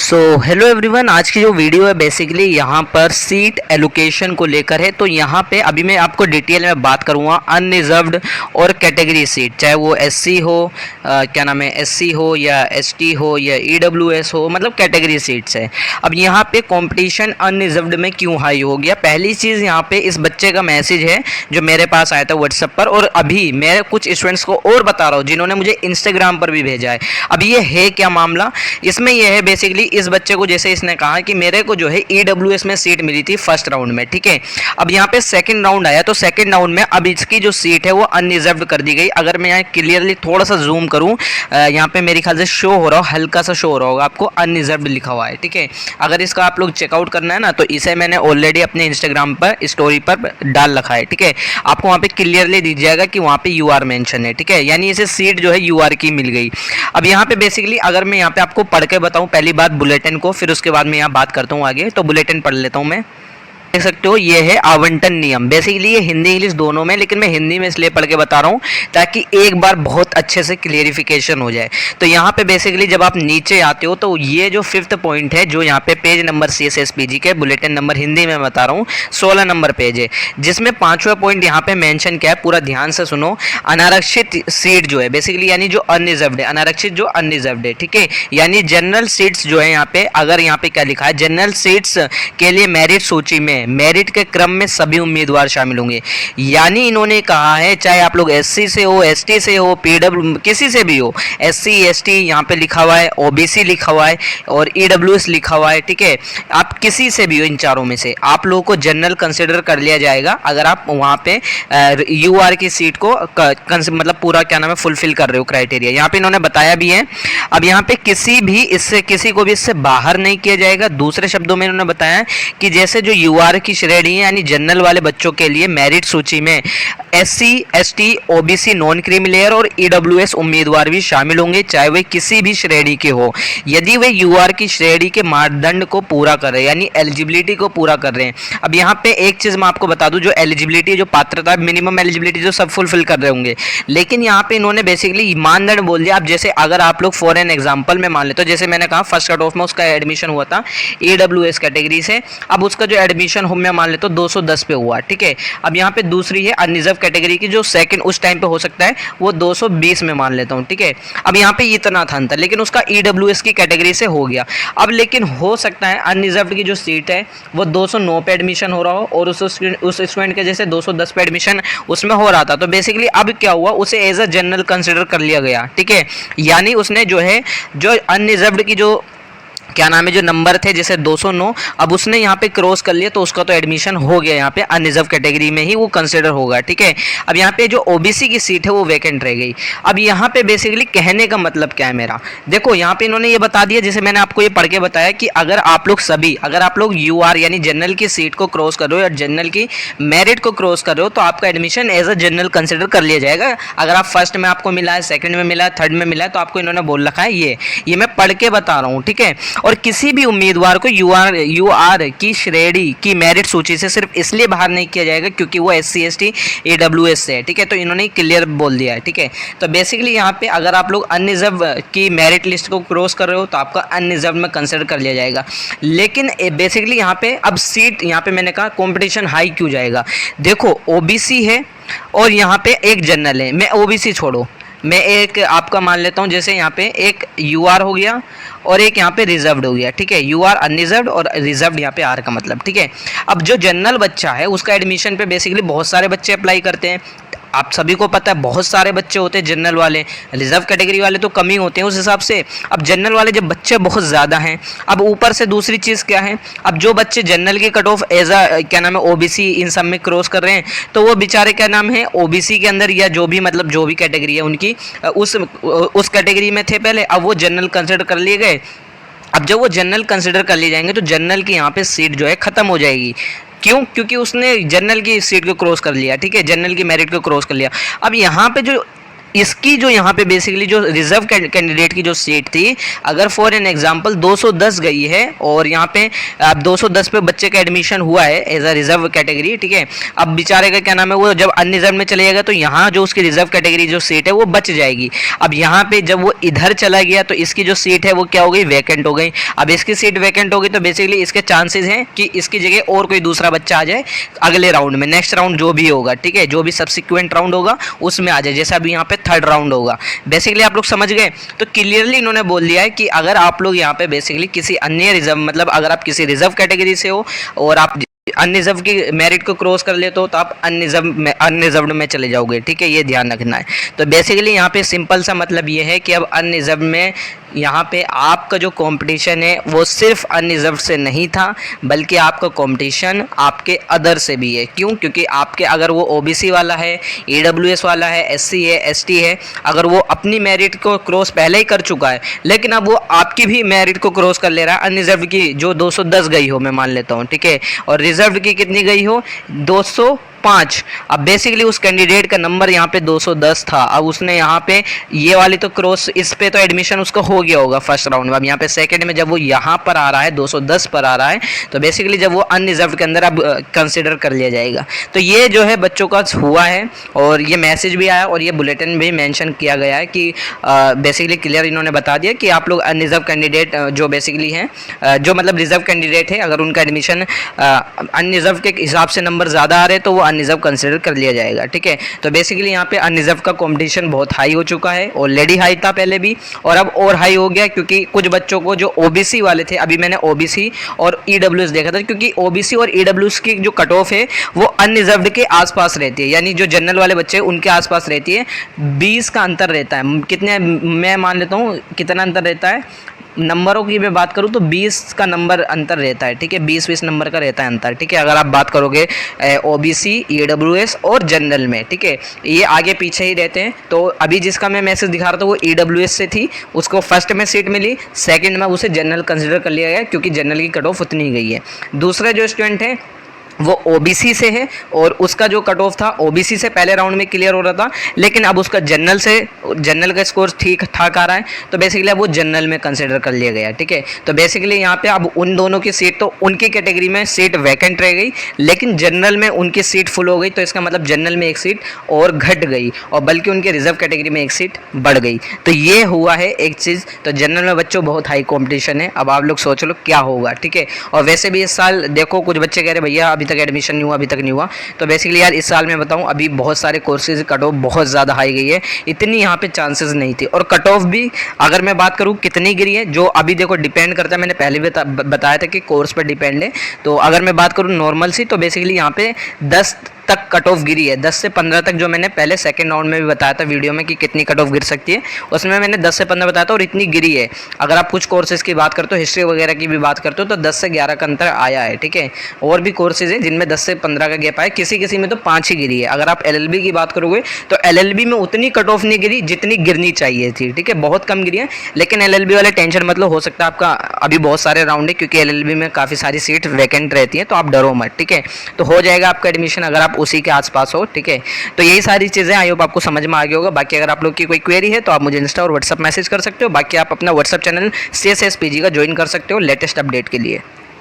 So hello everyone, आज की जो वीडियो है बेसिकली यहाँ पर सीट एलोकेशन को लेकर है। तो यहाँ पे अभी मैं आपको डिटेल में बात करूँगा अनरिजर्व्ड और कैटेगरी सीट, चाहे वो एससी हो, क्या नाम है, एससी हो या एसटी हो या ईडब्ल्यूएस हो, मतलब कैटेगरी सीट्स है। अब यहाँ पे कंपटीशन अनरिजर्व्ड में क्यों हाई हो गया? पहली चीज़, यहाँ पे इस बच्चे का मैसेज है जो मेरे पास आया था व्हाट्सएप पर, और अभी मैं कुछ स्टूडेंट्स को और बता रहा हूँ जिन्होंने मुझे इंस्टाग्राम पर भी भेजा है। अब ये है क्या मामला? इसमें यह है बेसिकली इस बच्चे को, जैसे इसने कहा कि मेरे को जो है ईडब्ल्यूएस में सीट मिली थी फर्स्ट राउंड में, ठीक है। अब यहाँ पे सेकंड राउंड आया, तो सेकंड राउंड में अब इसकी जो सीट है वो अनरिजर्व्ड कर दी गई। अगर मैं यहाँ क्लियरली थोड़ा सा जूम करूँ, यहाँ पे मेरे ख्याल से शो हो रहा हो, हल्का सा शो हो रहा होगा आपको, अनरिजर्व्ड लिखा हुआ है, ठीक है। अगर इसका आप लोग चेकआउट करना है ना, तो इसे मैंने ऑलरेडी अपने इंस्टाग्राम पर स्टोरी पर डाल रखा है, ठीक है। आपको वहाँ पे क्लियरली दिख जाएगा कि वहाँ पे यूआर मेंशन है, ठीक है, यानी इसे सीट जो है यूआर की मिल गई। अब यहाँ पे बेसिकली अगर मैं यहाँ पे आपको पढ़ के बताऊँ, पहली बात बुलेटिन को, फिर उसके बाद मैं यहाँ बात करता हूँ आगे। तो बुलेटिन पढ़ लेता हूँ मैं। देख सकते हो ये है आवंटन नियम। बेसिकली ये हिंदी इंग्लिश दोनों में, लेकिन मैं हिंदी में इसलिए पढ़ के बता रहा हूँ ताकि एक बार बहुत अच्छे से क्लियरिफिकेशन हो जाए। तो यहाँ पे बेसिकली जब आप नीचे आते हो तो ये जो फिफ्थ पॉइंट है, जो यहाँ पे पेज नंबर CSSPG के बुलेटिन नंबर हिंदी में बता रहा हूँ 16 नंबर पेज है, जिसमें 5वां पॉइंट यहाँ पे मेंशन किया है, पूरा ध्यान से सुनो। अनारक्षित सीट जो है बेसिकली, यानी जो अनरिजर्व्ड है, अनारक्षित जो अनरिजर्व्ड है, ठीक है, यानी जनरल सीट्स जो है यहाँ पे, अगर यहाँ पे क्या लिखा है, जनरल सीट्स के लिए मेरिट सूची में मेरिट के क्रम में सभी उम्मीदवार शामिल होंगे। यानी इन्होंने कहा है चाहे आप लोग एससी से हो, एसटी से हो, पीडब्ल्यू किसी से भी हो, एससी एसटी यहाँ पे लिखा हुआ है, ओबीसी लिखा हुआ है और ईडब्ल्यूएस लिखा हुआ है, ठीक है। आप किसी से भी हो, इन चारों में से आप लोगों को जनरल कंसिडर कर लिया जाएगा अगर आप वहाँ पे यूआर की सीट को मतलब पूरा क्या नाम है फुलफिल कर रहे हो क्राइटेरिया। यहाँ पे इन्होंने बताया भी है। अब यहाँ पे किसी को भी इससे बाहर नहीं किया जाएगा। दूसरे शब्दों में इन्होंने बताया कि जैसे जो यूआर की श्रेणी है, यानी जनरल वाले बच्चों के लिए मेरिट सूची में SC ST OBC non creamy layer और ईडब्ल्यूएस उम्मीदवार भी शामिल होंगे, चाहे वे किसी भी श्रेणी के हो, यदि वे यूआर की श्रेणी के मानदंड को पूरा कर रहे हैं, यानी एलिजिबिलिटी को पूरा कर रहे हैं। अब यहाँ पे एक चीज मैं आपको बता दूं, जो एलिजिबिलिटी, जो पात्रता, मिनिमम एलिजिबिलिटी जो सब फुलफिल कर रहे होंगे, लेकिन यहाँ पे इन्होंने बेसिकली मानदंड बोल दिया। अब जैसे अगर आप लोग फॉर एन एग्जाम्पल में मान ले, तो जैसे मैंने कहा फर्स्ट कट ऑफ में उसका एडमिशन हुआ था ईडब्ल्यूएस कैटेगरी से, अब उसका जो एडमिशन हो मैं मान लेता हूँ 210 पे हुआ, ठीक है। अब यहाँ पे दूसरी है अनरिजर्व कैटेगरी की, जो सेकंड उस टाइम पे हो सकता है वो 220 में मान लेता हूँ, ठीक है। अब यहाँ पे इतना था अंतर, लेकिन उसका ईडब्ल्यूएस की कैटेगरी से हो गया। अब लेकिन हो सकता है अनरिजर्व की जो सीट है वो 209 पे एडमिशन हो रहा हो और उस स्टूडेंट के जैसे 210 पे एडमिशन उसमें हो रहा था, तो बेसिकली अब क्या हुआ, उसे एज अ जनरल कंसिडर कर लिया गया, ठीक है। यानी उसने जो है, जो अनरिजर्व की जो क्या नाम है, जो नंबर थे जैसे 209, अब उसने यहाँ पे क्रॉस कर लिया, तो उसका तो एडमिशन हो गया, यहाँ पे अनरिजर्व कैटेगरी में ही वो कंसिडर होगा, ठीक है। अब यहाँ पे जो ओबीसी की सीट है वो वैकेंट रह गई। अब यहाँ पे बेसिकली कहने का मतलब क्या है मेरा, देखो यहाँ पे इन्होंने ये बता दिया, जैसे मैंने आपको ये पढ़ के बताया कि अगर आप लोग यूआर यानी जनरल की सीट को क्रॉस कर रहे हो या जनरल की मेरिट को क्रॉस कर रहे हो, तो आपका admission as a general consider कर लिया जाएगा। अगर आप फर्स्ट में आपको मिला है, सेकंड में मिला है, थर्ड में मिला है, तो आपको इन्होंने बोल रखा है, ये मैं पढ़ के बता रहा हूँ, ठीक है। और किसी भी उम्मीदवार को यूआर की श्रेणी की मेरिट सूची से सिर्फ इसलिए बाहर नहीं किया जाएगा क्योंकि वो एससी एसटी ईडब्ल्यूएस से है, ठीक है। तो इन्होंने क्लियर बोल दिया है, ठीक है। तो बेसिकली यहाँ पे अगर आप लोग अनरिजर्व की मेरिट लिस्ट को क्रॉस कर रहे हो तो आपका अनरिजर्व में कंसिडर कर लिया जाएगा। लेकिन बेसिकली यहाँ पे अब सीट, यहाँ पे मैंने कहा कंपटीशन हाई क्यों जाएगा, देखो ओबीसी है और यहाँ पे एक जनरल है। मैं ओबीसी छोड़ो, मैं एक आपका मान लेता हूँ, जैसे यहाँ पे एक यूआर हो गया और एक यहाँ पे रिजर्व्ड हो गया, ठीक है। यूआर अनरिजर्व्ड और रिजर्व्ड यहाँ पे आर का मतलब, ठीक है। अब जो जनरल बच्चा है उसका एडमिशन पे बेसिकली बहुत सारे बच्चे अप्लाई करते हैं, आप सभी को पता है बहुत सारे बच्चे होते हैं जनरल वाले, रिजर्व कैटेगरी वाले तो कम ही होते हैं उस हिसाब से। अब जनरल वाले जब बच्चे बहुत ज़्यादा हैं, अब ऊपर से दूसरी चीज़ क्या है, अब जो बच्चे जनरल की कट ऑफ एज अ क्या नाम है ओबीसी इन सब में क्रॉस कर रहे हैं, तो वो बेचारे क्या नाम है ओबीसी के अंदर या जो भी मतलब जो भी कैटेगरी है उनकी उस कैटेगरी में थे पहले, अब वो जनरल कंसिडर कर लिए गए। अब जब वो जनरल कंसिडर कर लिए जाएंगे तो जनरल की यहाँ पे सीट जो है ख़त्म हो जाएगी। क्यों? क्योंकि उसने जनरल की सीट को क्रॉस कर लिया, ठीक है, जनरल की मेरिट को क्रॉस कर लिया। अब यहाँ पे जो इसकी जो यहाँ पे बेसिकली जो रिजर्व कैंडिडेट की जो सीट थी, अगर फॉर एन एग्जांपल 210 गई है और यहाँ पे अब 210 पे बच्चे का एडमिशन हुआ है एज अ रिजर्व कैटेगरी, ठीक है। अब बेचारे का क्या नाम है, वो जब अनरिजर्व में चले जाएगा तो यहाँ जो उसकी रिजर्व कैटेगरी जो सीट है वो बच जाएगी। अब यहाँ पे जब वो इधर चला गया तो इसकी जो सीट है वो क्या हो गई, वैकेंट हो गई। अब इसकी सीट वैकेंट हो गई तो बेसिकली इसके चांसेस हैं कि इसकी जगह और कोई दूसरा बच्चा आ जाए अगले राउंड में, नेक्स्ट राउंड जो भी होगा, ठीक है, जो भी सब्सिक्वेंट राउंड होगा उसमें आ जाए, जैसा अभी यहाँ पे थर्ड राउंड होगा। बेसिकली आप लोग समझ गए। तो क्लियरली इन्होंने बोल दिया है कि अगर आप लोग यहाँ पे बेसिकली किसी अन्य रिजर्व, मतलब अगर आप किसी रिजर्व कैटेगरी से हो और आप अनरिजर्व की मेरिट को क्रॉस कर लेते हो तो आप अनरिजर्व्ड में चले जाओगे, ठीक है, ये ध्यान रखना है। तो बेसिकली यहाँ पे सिंपल सा मतलब ये है कि अब अनरिजर्व में यहाँ पे आपका जो कंपटीशन है वो सिर्फ अनरिजर्व से नहीं था, बल्कि आपका कंपटीशन आपके अदर से भी है। क्यों? क्योंकि आपके अगर वो ओबीसी वाला है, ईडब्ल्यूएस वाला है, एससी है, एसटी है, अगर वो अपनी मेरिट को क्रॉस पहले ही कर चुका है, लेकिन अब वो आपकी भी मेरिट को क्रॉस कर ले रहा है, अनरिजर्व की जो 210 गई हो, मैं मान लेता हूँ, ठीक है, और रिजर्व की कितनी गई हो, 205। अब बेसिकली उस कैंडिडेट का नंबर यहाँ पे 210 था, अब उसने यहाँ पे ये वाली तो क्रॉस, इस पे तो एडमिशन उसका हो गया होगा फर्स्ट राउंड में। अब यहाँ पे सेकंड में जब वो यहाँ पर आ रहा है 210 पर आ रहा है, तो बेसिकली जब वो अनरिजर्व के अंदर अब कंसिडर कर लिया जाएगा। तो ये जो है बच्चों का हुआ है और ये मैसेज भी आया और ये बुलेटिन भी मेंशन किया गया है कि बेसिकली क्लियर इन्होंने बता दिया कि आप लोग अनरिजर्व कैंडिडेट जो बेसिकली हैं, जो मतलब रिजर्व कैंडिडेट है, अगर उनका एडमिशन अनरिजर्व के हिसाब से नंबर ज़्यादा आ रहे तो वो अनरिजर्व कंसिडर कर लिया जाएगा, ठीक है। तो बेसिकली यहाँ पे अनरिजर्व का कंपटीशन बहुत हाई हो चुका है, ऑलरेडी हाई था पहले भी और अब और हाई हो गया, क्योंकि कुछ बच्चों को जो ओबीसी वाले थे, अभी मैंने ओबीसी और ईडब्ल्यूएस देखा था, क्योंकि ओबीसी और ईडब्ल्यूएस की जो कट ऑफ है वो अनरिजर्व्ड के आसपास रहती है, यानी जो जनरल वाले बच्चे उनके आसपास रहती है। 20 का अंतर रहता है, कितने, मैं मान लेता हूँ कितना अंतर रहता है, नंबरों की मैं बात करूँ तो 20 का नंबर अंतर रहता है, ठीक है, 20 नंबर का रहता है अंतर, ठीक है, अगर आप बात करोगे ओबीसी, ईडब्ल्यूएस और जनरल में, ठीक है, ये आगे पीछे ही रहते हैं। तो अभी जिसका मैं मैसेज दिखा रहा था वो ईडब्ल्यूएस से थी, उसको फर्स्ट में सीट मिली, सेकंड में उसे जनरल कंसिडर कर लिया गया क्योंकि जनरल की कट ऑफ उतनी गई है। दूसरा जो स्टूडेंट है वो ओबीसी से है और उसका जो कट ऑफ था ओबीसी से पहले राउंड में क्लियर हो रहा था, लेकिन अब उसका जनरल का स्कोर ठीक ठाक आ रहा है, तो बेसिकली अब वो जनरल में कंसिडर कर लिया गया, ठीक है। तो बेसिकली यहाँ पे अब उन दोनों की सीट, तो उनकी कैटेगरी में सीट वैकेंट रह गई, लेकिन जनरल में उनकी सीट फुल हो गई, तो इसका मतलब जनरल में एक सीट और घट गई और बल्कि उनके रिजर्व कैटेगरी में एक सीट बढ़ गई। तो ये हुआ है एक चीज़। तो जनरल में बच्चों बहुत हाई कॉम्पिटिशन है, अब आप लोग सोच लो क्या होगा, ठीक है। और वैसे भी इस साल देखो कुछ बच्चे कह रहे भैया अभी तक एडमिशन नहीं हुआ, अभी तक नहीं हुआ, तो बेसिकली यार इस साल मैं बताऊं अभी बहुत सारे कोर्सेज कट ऑफ बहुत ज़्यादा हाई गई है, इतनी यहाँ पे चांसेस नहीं थी। और कट ऑफ भी अगर मैं बात करूँ कितनी गिरी है, जो अभी देखो डिपेंड करता है, मैंने पहले भी बताया था कि कोर्स पर डिपेंड है। तो अगर मैं बात करूँ नॉर्मल सी, तो बेसिकली यहाँ पे 10 तक कट ऑफ गिरी है, 10 से 15 तक, जो मैंने पहले सेकंड राउंड में भी बताया था वीडियो में कि कितनी कट ऑफ गिर सकती है, उसमें मैंने 10 से 15 बताया था और इतनी गिरी है। अगर आप कुछ कोर्सेज की बात करते हो, हिस्ट्री वगैरह की भी बात करते हो, तो 10 से 11 का अंतर आया है, ठीक है। और भी कोर्सेज है जिनमें 10 से 15 का गैप आया, किसी में तो 5 ही गिरी है। अगर आप एलएलबी की बात करोगे तो एलएलबी में उतनी कट ऑफ नहीं गिरी जितनी गिरनी चाहिए थी, ठीक है, बहुत कम गिरी है। लेकिन एलएलबी वाले टेंशन मतलब, हो सकता है आपका अभी बहुत सारे राउंड है, क्योंकि एलएलबी में काफ़ी सारी सीट वैकेंट रहती है, तो आप डरो मत, ठीक है। तो हो जाएगा आपका एडमिशन अगर आप उसी के आसपास हो, ठीक है। तो यही सारी चीज़ें आई होप आपको समझ में आ गया होगा। बाकी अगर आप लोग की कोई क्वेरी है तो आप मुझे इंस्टा और व्हाट्सअप मैसेज कर सकते हो। बाकी आप अपना व्हाट्सअप चैनल CSSPG का ज्वाइन कर सकते हो लेटेस्ट अपडेट के लिए।